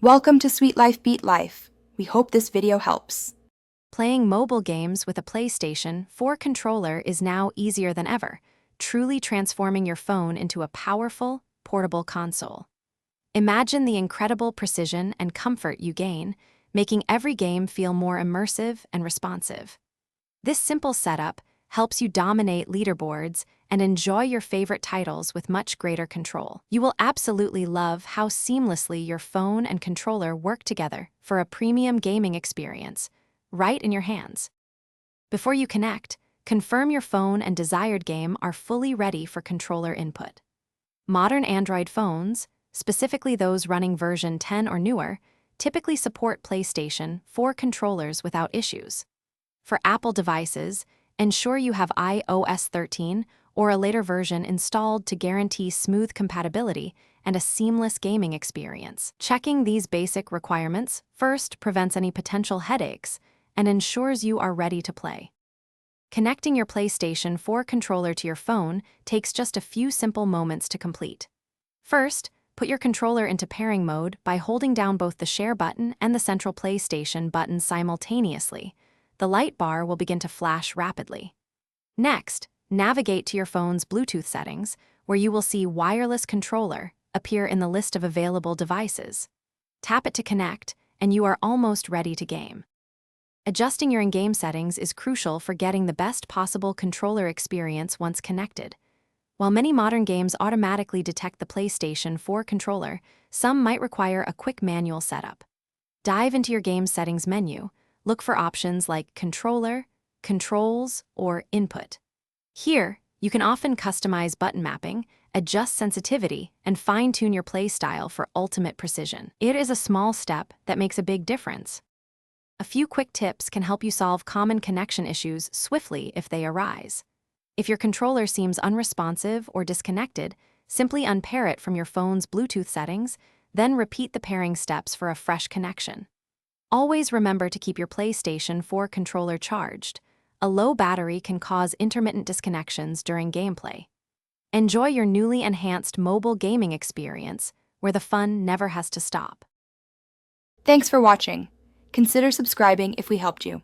Welcome to Sweet Life Beat Life. We hope this video helps. Playing mobile games with a PlayStation 4 controller is now easier than ever, truly transforming your phone into a powerful, portable console. Imagine the incredible precision and comfort you gain, making every game feel more immersive and responsive. This simple setup helps you dominate leaderboards and enjoy your favorite titles with much greater control. You will absolutely love how seamlessly your phone and controller work together for a premium gaming experience, right in your hands. Before you connect, confirm your phone and desired game are fully ready for controller input. Modern Android phones, specifically those running version 10 or newer, typically support PlayStation 4 controllers without issues. For Apple devices, ensure you have iOS 13 or a later version installed to guarantee smooth compatibility and a seamless gaming experience. Checking these basic requirements first prevents any potential headaches and ensures you are ready to play. Connecting your PlayStation 4 controller to your phone takes just a few simple moments to complete. First, put your controller into pairing mode by holding down both the share button and the central PlayStation button simultaneously. The light bar will begin to flash rapidly. Next, navigate to your phone's Bluetooth settings, where you will see Wireless Controller appear in the list of available devices. Tap it to connect, and you are almost ready to game. Adjusting your in-game settings is crucial for getting the best possible controller experience once connected. While many modern games automatically detect the PlayStation 4 controller, some might require a quick manual setup. Dive into your game settings menu. Look for options like Controller, Controls, or Input. Here, you can often customize button mapping, adjust sensitivity, and fine-tune your play style for ultimate precision. It is a small step that makes a big difference. A few quick tips can help you solve common connection issues swiftly if they arise. If your controller seems unresponsive or disconnected, simply unpair it from your phone's Bluetooth settings, then repeat the pairing steps for a fresh connection. Always remember to keep your PlayStation 4 controller charged. A low battery can cause intermittent disconnections during gameplay. Enjoy your newly enhanced mobile gaming experience, where the fun never has to stop. Thanks for watching. Consider subscribing if we helped you.